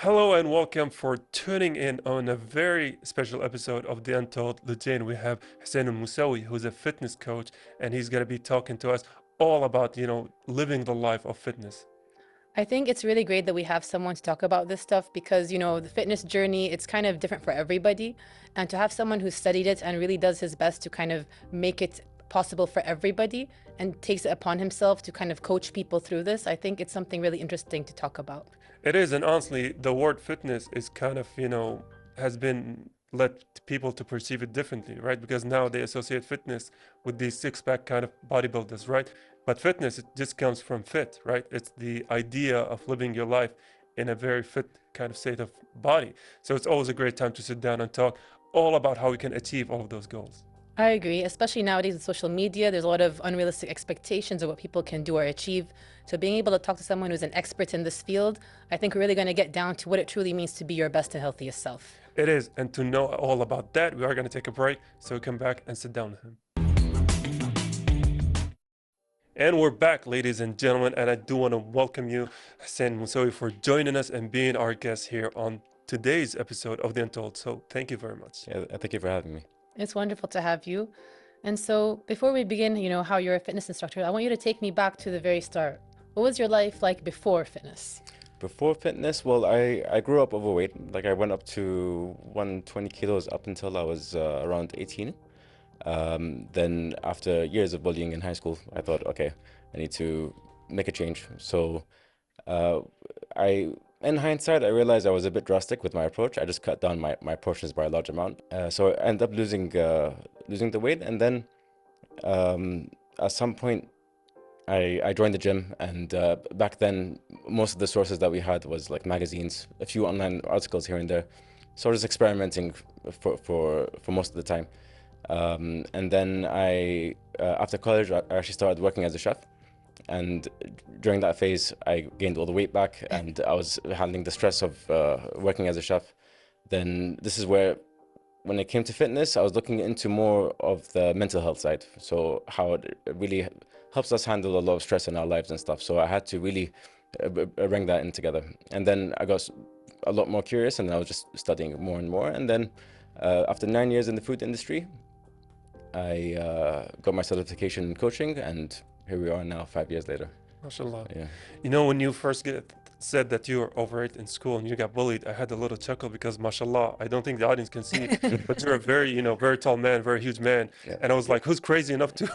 Hello and welcome for tuning in on a very special episode of the Untold. Today we have Hussain Almosawi, who's a fitness coach, and he's going to be talking to us all about, living the life of fitness. I think it's really great that we have someone to talk about this stuff because, the fitness journey, it's kind of different for everybody. And to have someone who studied it and really does his best to kind of make it possible for everybody and takes it upon himself to kind of coach people through this, I think it's something really interesting to talk about. It is, and honestly, the word fitness is kind of, has been led people to perceive it differently, right? Because now they associate fitness with these six-pack kind of bodybuilders, right? But fitness, it just comes from fit, right? It's the idea of living your life in a very fit kind of state of body. So it's always a great time to sit down and talk all about how we can achieve all of those goals. I agree, especially nowadays with social media, there's a lot of unrealistic expectations of what people can do or achieve. So being able to talk to someone who's an expert in this field, I think we're really going to get down to what it truly means to be your best and healthiest self. It is, and to know all about that, we are going to take a break. So come back and sit down with him. And we're back, ladies and gentlemen, and I do want to welcome you, Hussain Almosawi, for joining us and being our guest here on today's episode of The Untold. So thank you very much. Yeah, thank you for having me. It's wonderful to have you. And so before we begin, how you're a fitness instructor, I want you to take me back to the very start. What was your life like before fitness? Before fitness, well, I grew up overweight. Like I went up to 120 kilos up until I was around 18. Then after years of bullying in high school, I thought, okay, I need to make a change. So in hindsight, I realized I was a bit drastic with my approach. I just cut down my portions by a large amount. So I ended up losing the weight. And then at some point, I joined the gym. And back then, most of the sources that we had was like magazines, a few online articles here and there. So I was experimenting for most of the time. And then after college, I actually started working as a chef. And during that phase, I gained all the weight back and I was handling the stress of working as a chef. Then this is where, when it came to fitness, I was looking into more of the mental health side. So how it really helps us handle a lot of stress in our lives and stuff. So I had to really bring that in together. And then I got a lot more curious and I was just studying more and more. And then after 9 years in the food industry, I got my certification in coaching, and here we are now 5 years later. MashaAllah. Yeah. When you first said that you were overweight in school and you got bullied, I had a little chuckle because, mashallah, I don't think the audience can see, but you're a very, very tall man, very huge man. Yeah. And I was like, who's crazy enough to,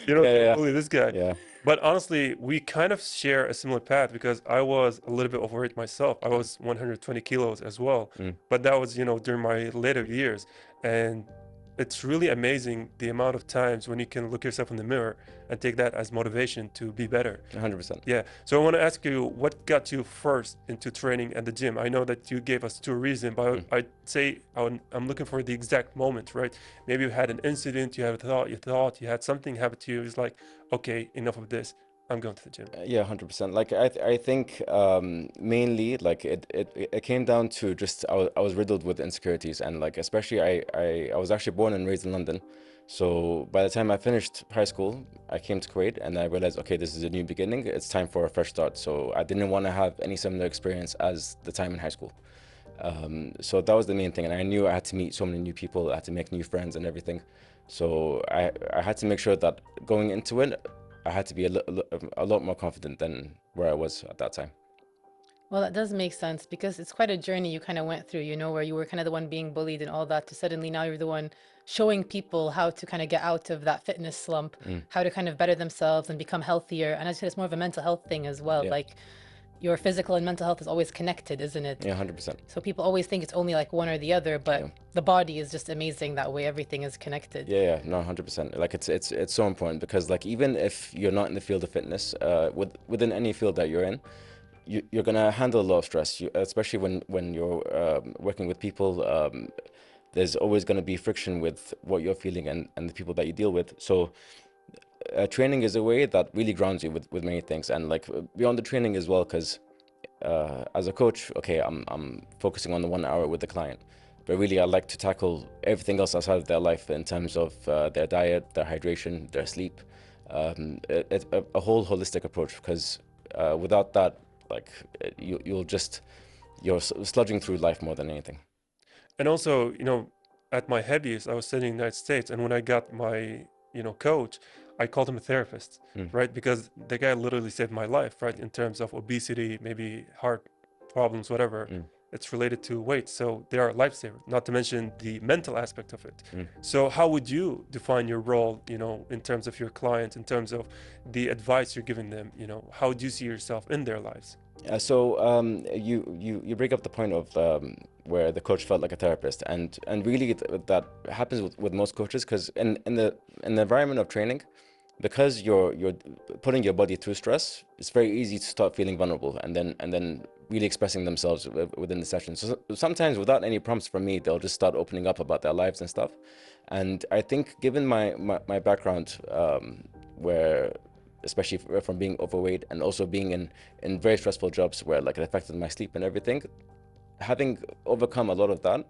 Yeah. bully this guy? Yeah. But honestly, we kind of share a similar path because I was a little bit overweight myself. I was 120 kilos as well, but that was, during my later years. And it's really amazing the amount of times when you can look yourself in the mirror and take that as motivation to be better. 100%. Yeah. So I want to ask you, what got you first into training at the gym? I know that you gave us two reasons, but I'd say I'm looking for the exact moment, right? Maybe you had an incident, you had something happen to you. It's like, okay, enough of this. I'm going to the gym. Yeah, 100%. Like I think mainly like it came down to just I was riddled with insecurities, and like especially I was actually born and raised in London. So by the time I finished high school, I came to Kuwait and I realized, okay, this is a new beginning. It's time for a fresh start. So I didn't want to have any similar experience as the time in high school. So that was the main thing, and I knew I had to meet so many new people, I had to make new friends and everything. So I had to make sure that going into it, I had to be a lot more confident than where I was at that time. Well, that does make sense because it's quite a journey you kind of went through, where you were kind of the one being bullied and all that, to suddenly now you're the one showing people how to kind of get out of that fitness slump, how to kind of better themselves and become healthier. And as you said, it's more of a mental health thing as well. Yeah. Like your physical and mental health is always connected, isn't it? Yeah, 100%. So people always think it's only like one or the other, but the body is just amazing that way. Everything is connected. Yeah, no, 100%. Like it's so important because like even if you're not in the field of fitness, within any field that you're in, you're gonna handle a lot of stress. Especially when you're working with people, there's always gonna be friction with what you're feeling and the people that you deal with. So training is a way that really grounds you with many things, and like beyond the training as well, because as a coach, okay, I'm focusing on the 1 hour with the client, but really I like to tackle everything else outside of their life in terms of their diet, their hydration, their sleep, a whole holistic approach, because without that, like you're sludging through life more than anything. And also, at my heaviest, I was studying in the United States, and when I got my, coach, I called him a therapist, right? Because the guy literally saved my life, right? In terms of obesity, maybe heart problems, whatever. It's related to weight, so they are a lifesaver, not to mention the mental aspect of it. So how would you define your role, in terms of your client, in terms of the advice you're giving them? How do you see yourself in their lives? You bring up the point of where the coach felt like a therapist, and really that happens with most coaches, because in the environment of training, because you're putting your body through stress, it's very easy to start feeling vulnerable and then really expressing themselves within the session. So sometimes without any prompts from me, they'll just start opening up about their lives and stuff. And I think given my background, where especially from being overweight and also being in very stressful jobs where like it affected my sleep and everything, having overcome a lot of that,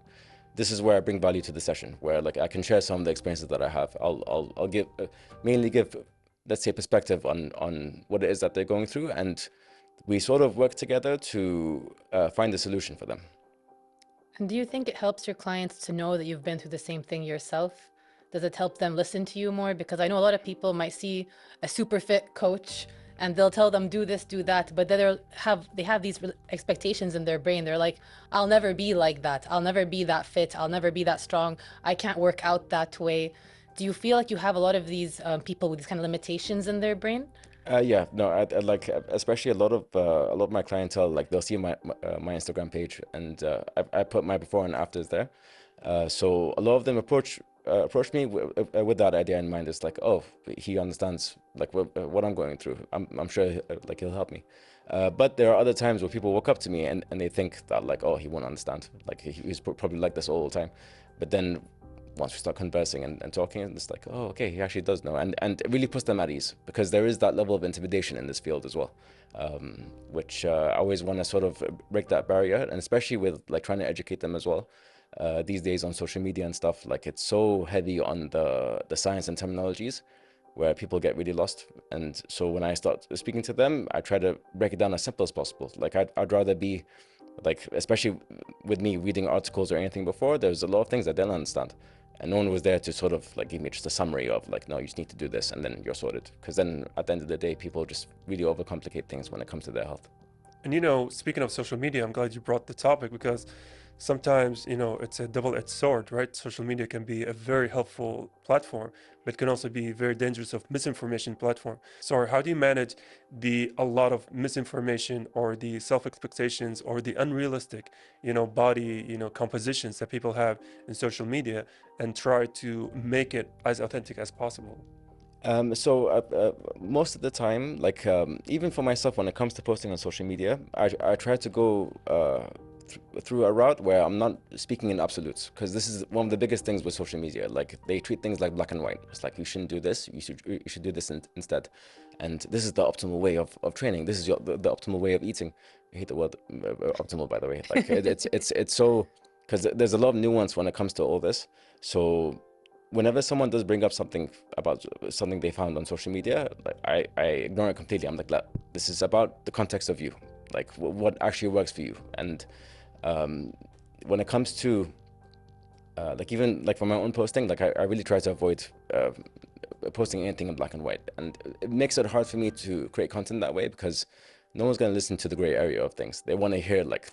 this is where I bring value to the session, where like I can share some of the experiences that I have. I'll give mainly give, let's say, perspective on what it is that they're going through, and we sort of work together to find a solution for them. And do you think it helps your clients to know that you've been through the same thing yourself? Does it help them listen to you more? Because I know a lot of people might see a super fit coach and they'll tell them do this, do that, but then they have these expectations in their brain. They're like, I'll never be like that. I'll never be that fit. I'll never be that strong. I can't work out that way. Do you feel like you have a lot of these people with these kind of limitations in their brain? Yeah, no, I like, especially a lot of my clientele, like they'll see my Instagram page, and I put my before and afters there. So a lot of them approach me with that idea in mind. It's like, oh, he understands like what I'm going through. I'm sure like he'll help me. But there are other times where people walk up to me and they think that like, oh, he won't understand. Like he's probably like this all the time. But then once we start conversing and talking, it's like, oh, okay, he actually does know. And it really puts them at ease, because there is that level of intimidation in this field as well, which I always want to sort of break that barrier, and especially with like trying to educate them as well. These days on social media and stuff, like it's so heavy on the science and terminologies where people get really lost. And so when I start speaking to them, I try to break it down as simple as possible. Like I'd rather be like, especially with me reading articles or anything before, there's a lot of things I didn't understand. And no one was there to sort of like give me just a summary of like, no, you just need to do this and then you're sorted. Because then at the end of the day, people just really overcomplicate things when it comes to their health. And speaking of social media, I'm glad you brought the topic, because sometimes, it's a double-edged sword, right? Social media can be a very helpful platform, but can also be very dangerous of misinformation platform. So how do you manage a lot of misinformation or the self-expectations or the unrealistic, body, compositions that people have in social media, and try to make it as authentic as possible? Most of the time, like even for myself, when it comes to posting on social media, I try to go through a route where I'm not speaking in absolutes, because this is one of the biggest things with social media. Like they treat things like black and white. It's like, you shouldn't do this, you should do this instead, and this is the optimal way of training, this is the optimal way of eating. I hate the word optimal, by the way. Like it's so, because there's a lot of nuance when it comes to all this. So whenever someone does bring up something about something they found on social media, like I ignore it completely. I'm like, this is about the context of you, like what actually works for you. And when it comes to like even like for my own posting, like I really try to avoid posting anything in black and white, and it makes it hard for me to create content that way, because no one's going to listen to the gray area of things. They want to hear like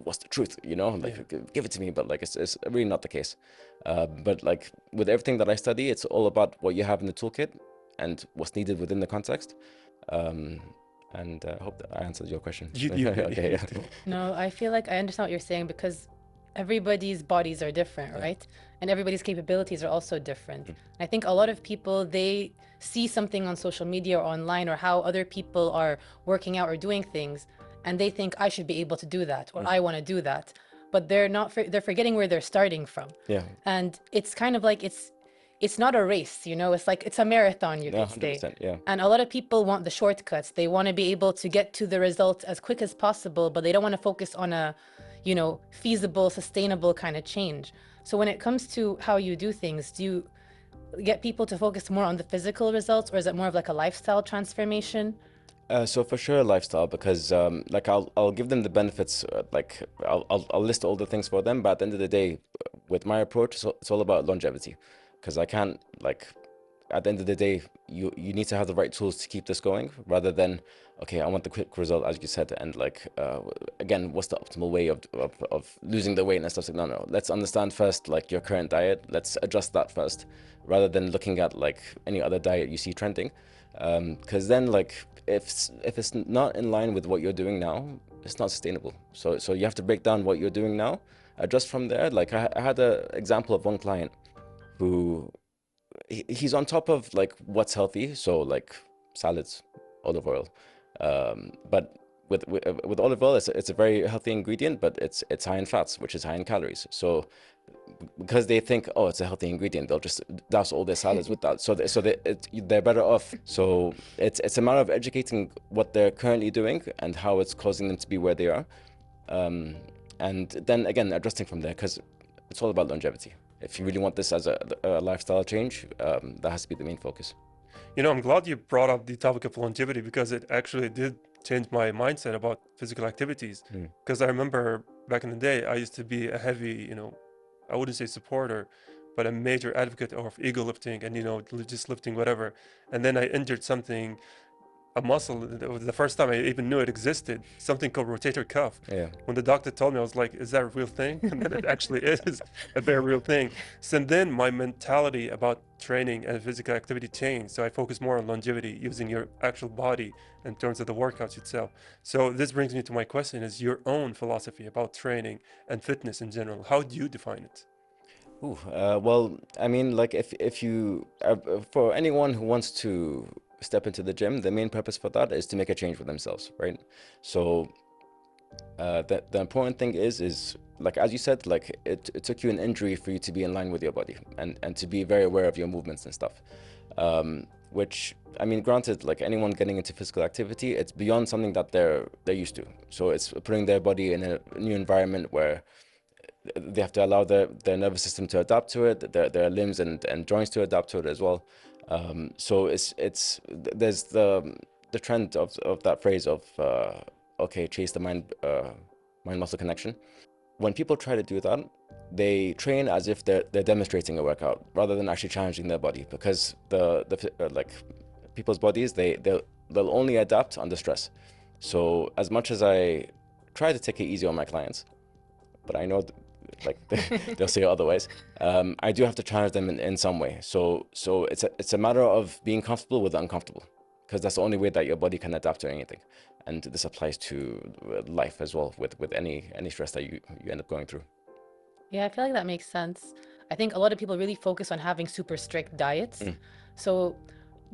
what's the truth, like give it to me, but like it's really not the case. But like with everything that I study, it's all about what you have in the toolkit and what's needed within the context. And I hope that I answered your question. Okay, yeah. No, I feel like I understand what you're saying, because everybody's bodies are different, right? And everybody's capabilities are also different. I think a lot of people, they see something on social media or online, or how other people are working out or doing things, and they think I should be able to do that, or I want to do that, but they're forgetting where they're starting from. Yeah. And it's kind of like it's not a race, it's like it's a marathon, you could say. Yeah. And a lot of people want the shortcuts. They want to be able to get to the results as quick as possible, but they don't want to focus on a feasible, sustainable kind of change. So when it comes to how you do things, do you get people to focus more on the physical results, or is it more of like a lifestyle transformation? So for sure, lifestyle, because like I'll give them the benefits, like I'll list all the things for them, but at the end of the day, with my approach, it's all about longevity, because I can't, like, at the end of the day, you need to have the right tools to keep this going, rather than, okay, I want the quick result, as you said, and like again, what's the optimal way of losing the weight and stuff. Like, no, let's understand first, like, your current diet, let's adjust that first, rather than looking at like any other diet you see trending, because then, like, if it's not in line with what you're doing now, it's not sustainable. So you have to break down what you're doing now, adjust from there. Like, I had an example of one client who he's on top of like what's healthy, so like salads, olive oil, but with olive oil, it's a very healthy ingredient, but it's high in fats, which is high in calories. So because they think, oh, it's a healthy ingredient, they'll just douse all their salads with that. So they're better off. So it's a matter of educating what they're currently doing and how it's causing them to be where they are, and then again adjusting from there, because it's all about longevity. If you really want this as a lifestyle change, that has to be the main focus. You know, I'm glad you brought up the topic of longevity, because it actually did change my mindset about physical activities. Because I remember back in the day, I used to be a heavy, you know, I wouldn't say supporter, but a major advocate of ego lifting and, you know, just lifting whatever. And then I injured something, a muscle. It was the first time I even knew it existed, something called rotator cuff. Yeah. When the doctor told me, I was like, is that a real thing? And then it actually is a very real thing. So then my mentality about training and physical activity changed. So I focus more on longevity, using your actual body in terms of the workouts itself. So this brings me to my question: is your own philosophy about training and fitness in general, how do you define it? Ooh, well, I mean, like, if you for anyone who wants to step into the gym, the main purpose for that is to make a change for themselves, right? So the important thing is like, as you said, like, it took you an injury for you to be in line with your body, and to be very aware of your movements and stuff, which, I mean, granted, like anyone getting into physical activity, it's beyond something that they're used to. So it's putting their body in a new environment where they have to allow their nervous system to adapt to it, their limbs and joints to adapt to it as well. So there's the trend of that phrase of okay, chase the mind muscle connection. When people try to do that, they train as if they're demonstrating a workout rather than actually challenging their body, because like people's bodies, they'll only adapt under stress. So as much as I try to take it easy on my clients, but I know like they'll say otherwise, I do have to challenge them in some way. So it's a matter of being comfortable with the uncomfortable, because that's the only way that your body can adapt to anything. And this applies to life as well, with any stress that you end up going through. Yeah, I feel like that makes sense. I think a lot of people really focus on having super strict diets. So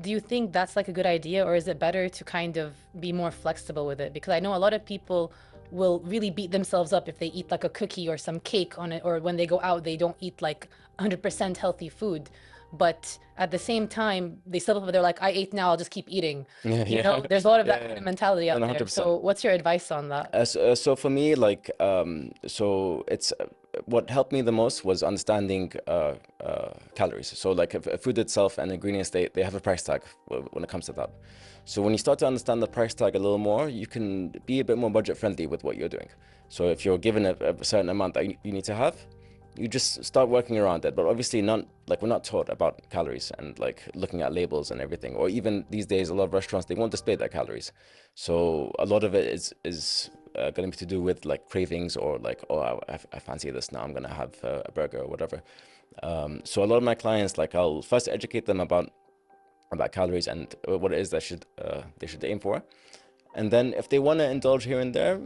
do you think that's like a good idea, or is it better to kind of be more flexible with it? Because I know a lot of people will really beat themselves up if they eat like a cookie or some cake on it, or when they go out, they don't eat like 100% healthy food. But at the same time, they still, they're like, I ate now, I'll just keep eating. You know, there's a lot of that kind of mentality out there. 100%. So what's your advice on that? So for me, like, so it's what helped me the most was understanding calories. So like, food itself and ingredients, they have a price tag when it comes to that. So when you start to understand the price tag a little more, you can be a bit more budget friendly with what you're doing. So if you're given a certain amount that you need to have, you just start working around it. But obviously not, like, we're not taught about calories and like looking at labels and everything. Or even these days, a lot of restaurants, they won't display their calories. So a lot of it is going to be to do with like cravings, or like, oh, I fancy this now, I'm going to have a burger or whatever. So a lot of my clients, like, I'll first educate them about calories and what it is that they should aim for. And then if they want to indulge here and there,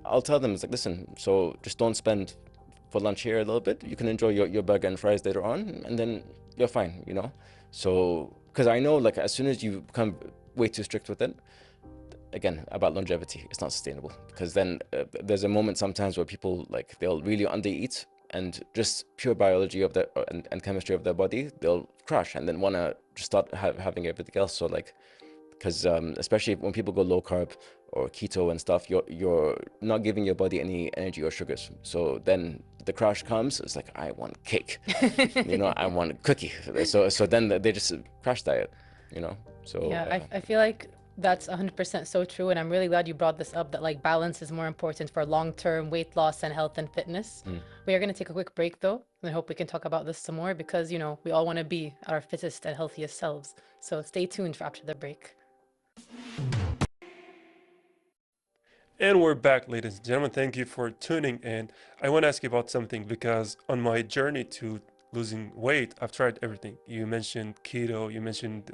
I'll tell them, it's like, listen, so just don't spend for lunch here a little bit. You can enjoy your burger and fries later on, and then you're fine, you know? So, because I know, like, as soon as you become way too strict with it, again, about longevity, it's not sustainable. Because then there's a moment sometimes where people, like, they'll really undereat, and just pure biology of their and chemistry of their body, they'll crash and then want to just start having everything else. So like, because especially when people go low carb or keto and stuff, you're not giving your body any energy or sugars. So then the crash comes, it's like, I want cake, you know, I want a cookie. So then they just crash diet, you know. So yeah, I feel like That's 100% so true. And I'm really glad you brought this up, that like balance is more important for long-term weight loss and health and fitness. We are going to take a quick break though. And I hope we can talk about this some more because, you know, we all want to be our fittest and healthiest selves. So stay tuned for after the break. And we're back, ladies and gentlemen. Thank you for tuning in. I want to ask you about something because on my journey to losing weight, I've tried everything. You mentioned keto, you mentioned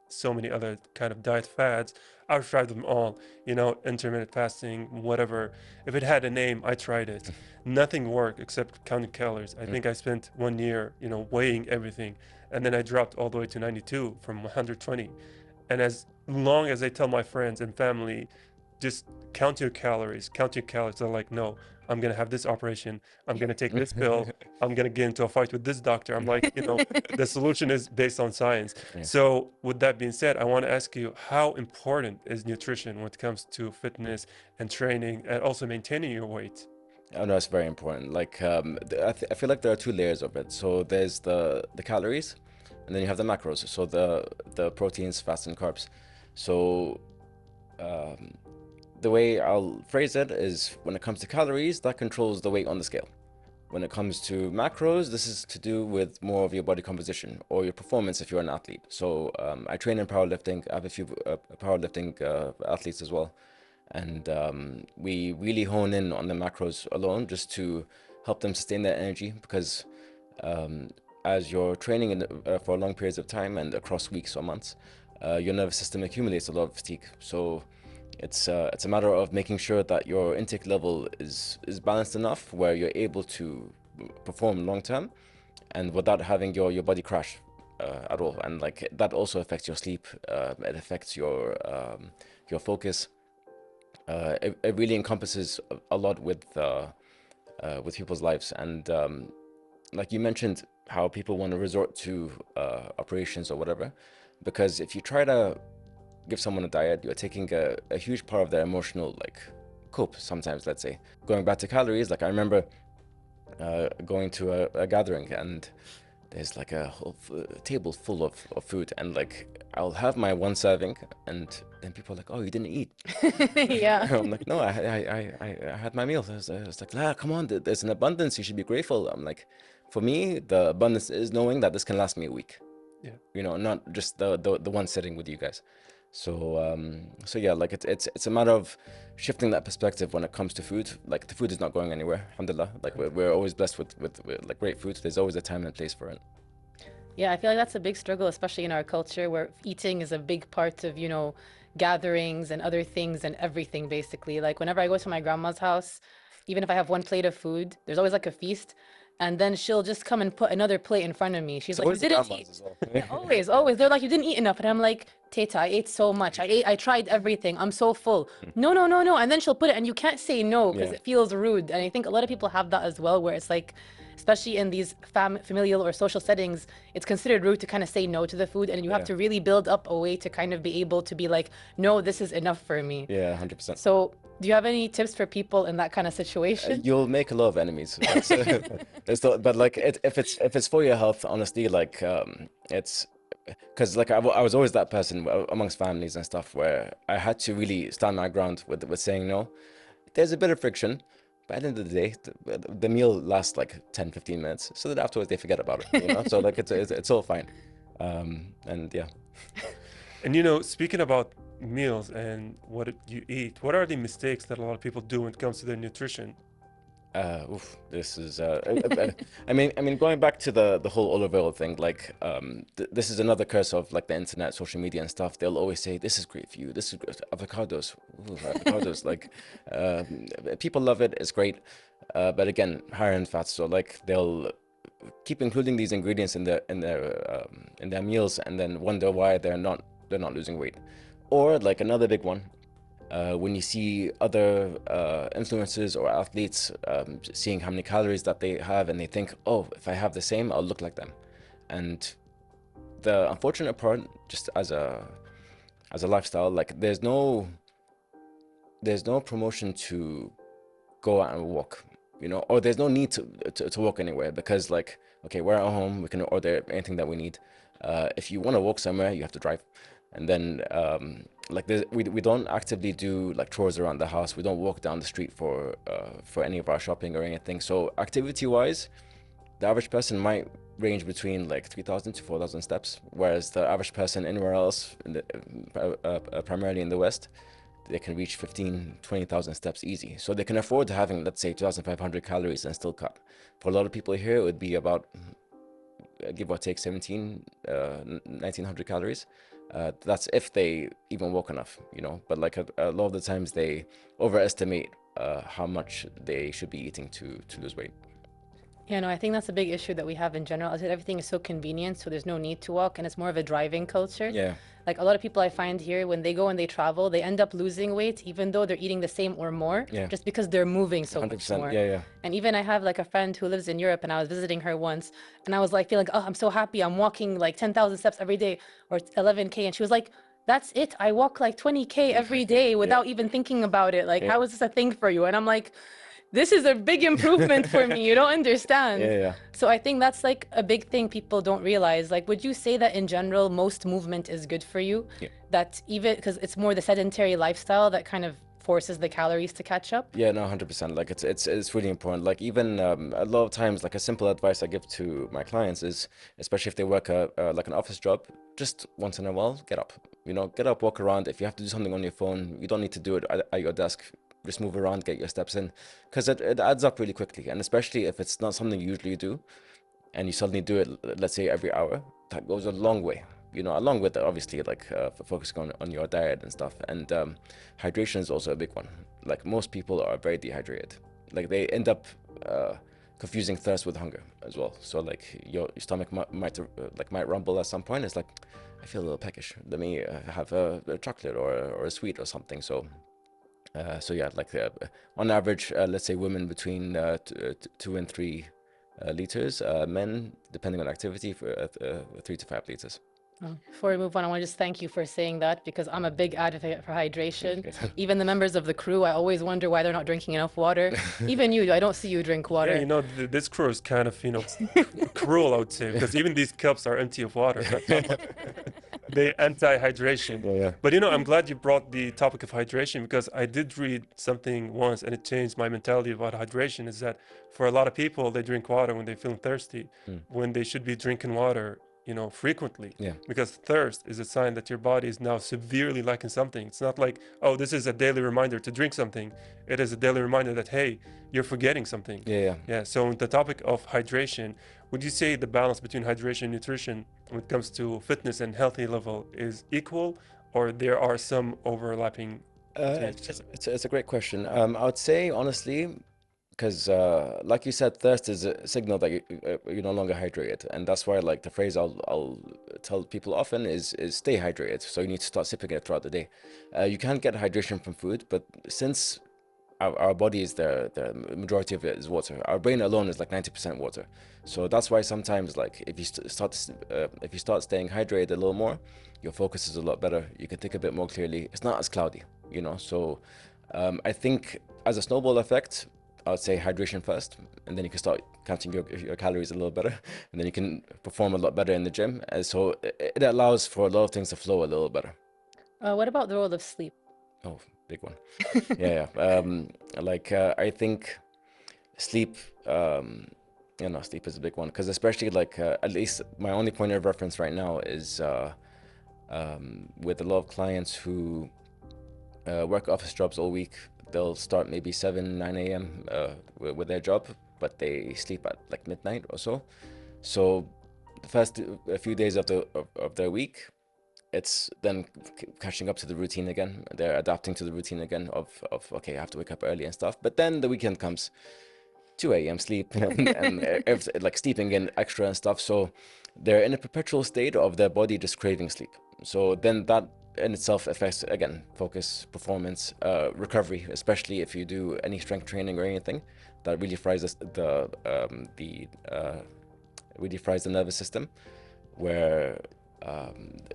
so many other kind of diet fads. I've tried them all, you know, intermittent fasting, whatever. If it had a name, I tried it. Nothing worked except counting calories. I think I spent 1 year, you know, weighing everything. And then I dropped all the way to 92 from 120. And as long as I tell my friends and family, just count your calories, they're like, no, I'm gonna have this operation, I'm gonna take this pill, I'm gonna get into a fight with this doctor. I'm like, you know, the solution is based on science. So with that being said, I want to ask you, how important is nutrition when it comes to fitness and training and also maintaining your weight? Oh no, it's very important. Like I feel like there are two layers of it. So there's the calories, and then you have the macros. So the proteins, fats, and carbs. So the way I'll phrase it is, when it comes to calories, that controls the weight on the scale. When it comes to macros, this is to do with more of your body composition or your performance if you're an athlete. So I train in powerlifting. I have a few powerlifting athletes as well. And we really hone in on the macros alone just to help them sustain their energy, because as you're training for long periods of time and across weeks or months, your nervous system accumulates a lot of fatigue. So it's a matter of making sure that your intake level is balanced enough where you're able to perform long term and without having your body crash at all. And like that also affects your sleep. It affects your focus. It really encompasses a lot with people's lives. And like you mentioned, how people want to resort to operations or whatever, because if you try to give someone a diet, you're taking a huge part of their emotional cope sometimes. Let's say, going back to calories, like I remember going to a gathering, and there's like a whole table full of food, and like I'll have my one serving, and then people are like, oh, you didn't eat. Yeah. I'm like, no, I had my meal. It's like, ah, come on, there's an abundance, you should be grateful. I'm like, for me, the abundance is knowing that this can last me a week. Yeah. You know, not just the one sitting with you guys. So so yeah, like it's a matter of shifting that perspective when it comes to food. Like the food is not going anywhere, alhamdulillah. Like we're always blessed with like great food. There's always a time and place for it. Yeah, I feel like that's a big struggle, especially in our culture where eating is a big part of, you know, gatherings and other things and everything, basically. Like whenever I go to my grandma's house, even if I have one plate of food, there's always like a feast. And then she'll just come and put another plate in front of me. She's It's like, you always the didn't grandmas eat. as well. Yeah, always, always. They're like, you didn't eat enough. And I'm like, Teta, I ate so much. I tried everything. I'm so full. No, no, no, no. And then she'll put it, and you can't say no because Yeah. it feels rude. And I think a lot of people have that as well, where it's like, especially in these familial or social settings, it's considered rude to kind of say no to the food. And you have Yeah. to really build up a way to kind of be able to be like, no, this is enough for me. Yeah, 100%. So do you have any tips for people in that kind of situation? You'll make a lot of enemies. But like if it's for your health, honestly, like it's because like I was always that person amongst families and stuff where I had to really stand my ground with saying no. There's a bit of friction, but at the end of the day, the meal lasts like 10-15 minutes, so that afterwards they forget about it, you know. So like it's all fine, and yeah. And you know, speaking about meals and you eat, what are the mistakes that a lot of people do when it comes to their nutrition? This is I mean going back to the whole olive oil thing, like this is another curse of like the internet, social media and stuff. They'll always say this is great for you, this is great. Avocados. Ooh, avocados. Like people love it, it's great, but again, higher in fats. So like they'll keep including these ingredients in their meals and then wonder why they're not losing weight. Or like another big one, when you see other influencers or athletes seeing how many calories that they have, and they think, oh, if I have the same, I'll look like them. And the unfortunate part, just as a lifestyle, like there's no promotion to go out and walk, you know, or there's no need to walk anywhere, because like, okay, we're at home, we can order anything that we need. If you want to walk somewhere, you have to drive. And then like we don't actively do like chores around the house. We don't walk down the street for any of our shopping or anything. So activity wise, the average person might range between like 3,000 to 4,000 steps, whereas the average person anywhere else, in the, primarily in the West, they can reach 15, 20,000 steps easy. So they can afford having, let's say, 2,500 calories and still cut. For a lot of people here, it would be about, give or take, 1,900 calories. That's if they even walk enough, you know. But like a lot of the times they overestimate how much they should be eating to lose weight. Yeah, no, I think that's a big issue that we have in general. Is that everything is so convenient, so there's no need to walk, and it's more of a driving culture. Yeah. Like a lot of people I find here, when they go and they travel, they end up losing weight, even though they're eating the same or more, Yeah. just because they're moving so much 100%. more. Yeah, yeah. And even I have like a friend who lives in Europe, and I was visiting her once, and I was like feeling, oh, I'm so happy, I'm walking like 10,000 steps every day, or 11K, and she was like, that's it, I walk like 20K every day without even thinking about it. Like, how is this a thing for you? And I'm like, this is a big improvement for me. You don't understand. Yeah. So I think that's like a big thing people don't realize. Like, would you say that in general, most movement is good for you? Yeah. That even because it's more the sedentary lifestyle that kind of forces the calories to catch up? Yeah, no, 100%. Like it's really important. Like even a lot of times, like a simple advice I give to my clients is, especially if they work like an office job, just once in a while, get up. You know, get up, walk around. If you have to do something on your phone, you don't need to do it at your desk. Just move around, get your steps in, because it adds up really quickly. And especially if it's not something you usually do, and you suddenly do it, let's say every hour, that goes a long way. You know, along with obviously like focusing on your diet and stuff. And hydration is also a big one. Like most people are very dehydrated. Like they end up confusing thirst with hunger as well. So like your stomach might rumble at some point. It's like, I feel a little peckish. Let me have a chocolate or a sweet or something. So yeah, like on average, let's say women between 2 and 3 liters, men, depending on activity, for 3 to 5 liters. Before we move on, I want to just thank you for saying that, because I'm a big advocate for hydration. Even the members of the crew, I always wonder why they're not drinking enough water. Even you, I don't see you drink water. Yeah, you know, this crew is kind of, you know, cruel, I would say, because even these cups are empty of water. They anti-hydration. Yeah. But, you know, I'm glad you brought the topic of hydration, because I did read something once and it changed my mentality about hydration, is that for a lot of people, they drink water when they feel thirsty, when they should be drinking water, you know, frequently. Yeah. Because thirst is a sign that your body is now severely lacking something. It's not like, oh, this is a daily reminder to drink something. It is a daily reminder that, hey, you're forgetting something. Yeah. So on the topic of hydration, would you say the balance between hydration and nutrition when it comes to fitness and healthy level is equal, or there are some overlapping? It's a great question. I would say honestly, because like you said, thirst is a signal that you're no longer hydrated, and that's why like the phrase I'll tell people often is stay hydrated. So you need to start sipping it throughout the day. You can't get hydration from food, but since our body is the majority of it is water. Our brain alone is like 90% water. So that's why sometimes like if you start staying hydrated a little more, your focus is a lot better. You can think a bit more clearly. It's not as cloudy, you know. So I think as a snowball effect, I would say hydration first, and then you can start counting your calories a little better, and then you can perform a lot better in the gym. And so it allows for a lot of things to flow a little better. What about the role of sleep? Oh, big one. Yeah. I think sleep, you know, sleep is a big one, because especially like at least my only point of reference right now is with a lot of clients who work office jobs all week. They'll start maybe 7, 9 a.m. With their job, but they sleep at like midnight or so. So the first few days of their week, it's then catching up to the routine again. They're adapting to the routine again of okay, I have to wake up early and stuff. But then the weekend comes, 2 a.m. sleep and like sleeping in extra and stuff. So they're in a perpetual state of their body just craving sleep. So then that in itself affects, again, focus, performance, recovery, especially if you do any strength training or anything. That really fries really fries the nervous system, where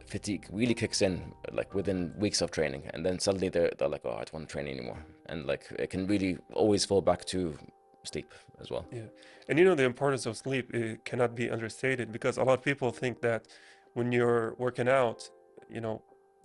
fatigue really kicks in like within weeks of training, and then suddenly they're like, oh, I don't want to train anymore, and like it can really always fall back to sleep as well. Yeah, and you know the importance of sleep, it cannot be understated, because a lot of people think that when you're working out, you know,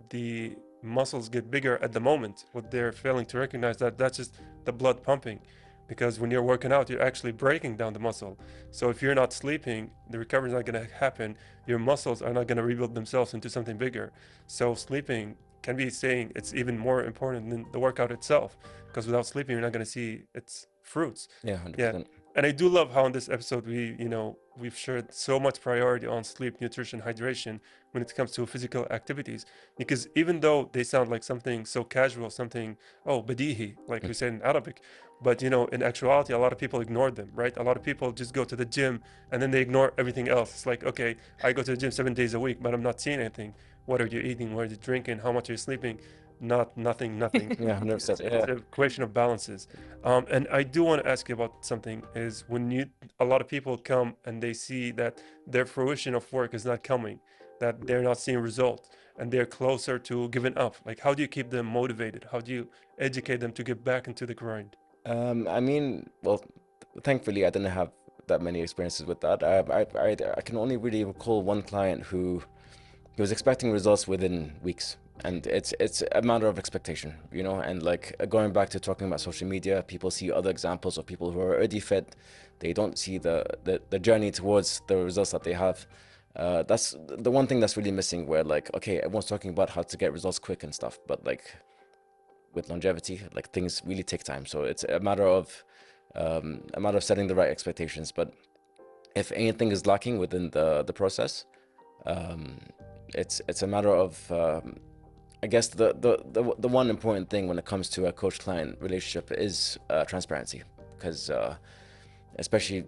the muscles get bigger at the moment. What they're failing to recognize that that's just the blood pumping, because when you're working out, you're actually breaking down the muscle. So if you're not sleeping, the recovery is not going to happen. Your muscles are not going to rebuild themselves into something bigger. So sleeping can be saying it's even more important than the workout itself, because without sleeping, you're not going to see its fruits. Yeah, 100%. And I do love how in this episode we've shared so much priority on sleep, nutrition, hydration when it comes to physical activities, because even though they sound like something so casual, something badihi, like we say in Arabic, but in actuality a lot of people ignore them, right? A lot of people just go to the gym and then they ignore everything else. It's like, okay, I go to the gym 7 days a week, but I'm not seeing anything. What are you eating? What are you drinking? How much are you sleeping? Nothing. Yeah, 100%. It's a question of balances. And I do want to ask you about something, is when a lot of people come and they see that their fruition of work is not coming, that they're not seeing results, and they're closer to giving up. Like, how do you keep them motivated? How do you educate them to get back into the grind? I mean, well, thankfully, I didn't have that many experiences with that. I can only really recall one client who he was expecting results within weeks. And it's a matter of expectation, and like going back to talking about social media, people see other examples of people who are already fit. They don't see the journey towards the results that they have. That's the one thing that's really missing, where like, okay, everyone's talking about how to get results quick and stuff, but like with longevity, like things really take time. So it's a matter of setting the right expectations. But if anything is lacking within the process, it's a matter of I guess the one important thing when it comes to a coach-client relationship is transparency, because especially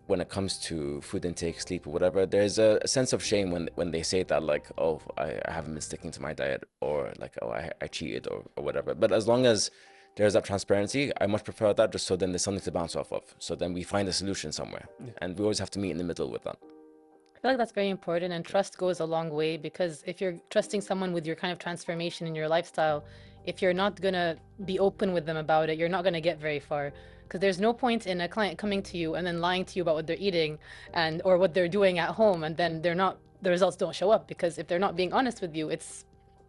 when it comes to food intake, sleep, or whatever, there's a sense of shame when they say that, like, oh, I haven't been sticking to my diet, or like, oh, I cheated, or whatever. But as long as there's that transparency, I much prefer that, just so then there's something to bounce off of. So then we find a solution somewhere, and we always have to meet in the middle with that. I feel like that's very important, and trust goes a long way, because if you're trusting someone with your kind of transformation in your lifestyle, if you're not going to be open with them about it, you're not going to get very far. Because there's no point in a client coming to you and then lying to you about what they're eating or what they're doing at home, and then the results don't show up, because if they're not being honest with you,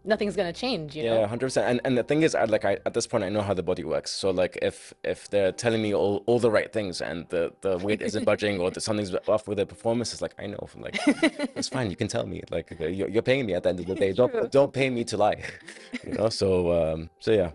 nothing's going to change, you know? Yeah, 100%. And the thing is, I at this point, I know how the body works. So like, if they're telling me all the right things and the weight isn't budging, or something's off with the performance, it's like, I know, like, it's fine. You can tell me, like, you're paying me at the end of the day. Don't pay me to lie, So yeah.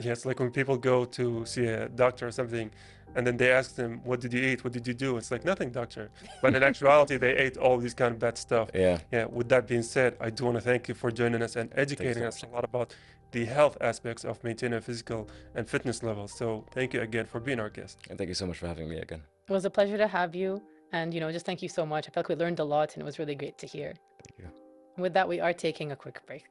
Yeah, it's like when people go to see a doctor or something, and then they ask them, what did you eat? What did you do? It's like, nothing, doctor. But in actuality, they ate all these kind of bad stuff. Yeah. With that being said, I do want to thank you for joining us and educating us a lot about the health aspects of maintaining a physical and fitness level. So thank you again for being our guest. And thank you so much for having me again. It was a pleasure to have you. And, just thank you so much. I feel like we learned a lot, and it was really great to hear. Thank you. With that, we are taking a quick break.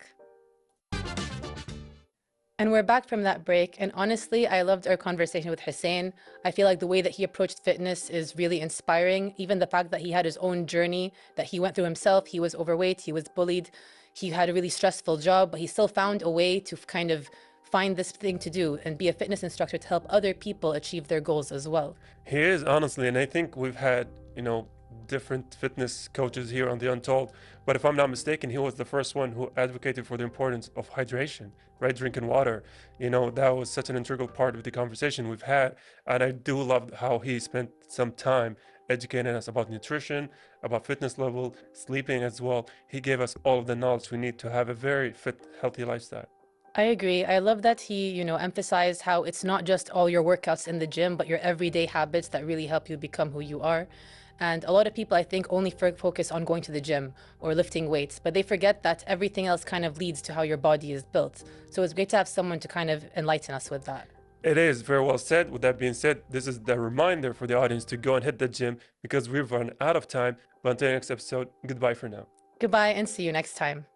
And we're back from that break. And honestly, I loved our conversation with Hussain. I feel like the way that he approached fitness is really inspiring. Even the fact that he had his own journey that he went through himself. He was overweight, he was bullied, he had a really stressful job, but he still found a way to kind of find this thing to do and be a fitness instructor to help other people achieve their goals as well. He is, honestly, and I think we've had, different fitness coaches here on the Untold, but if I'm not mistaken, he was the first one who advocated for the importance of hydration, right? Drinking water. That was such an integral part of the conversation we've had, and I do love how he spent some time educating us about nutrition, about fitness level, sleeping as well. He gave us all of the knowledge we need to have a very fit, healthy lifestyle. I agree. I love that he, emphasized how it's not just all your workouts in the gym, but your everyday habits that really help you become who you are. And a lot of people, I think, only focus on going to the gym or lifting weights, but they forget that everything else kind of leads to how your body is built. So it's great to have someone to kind of enlighten us with that. It is very well said. With that being said, this is the reminder for the audience to go and hit the gym, because we've run out of time. But until next episode, goodbye for now. Goodbye, and see you next time.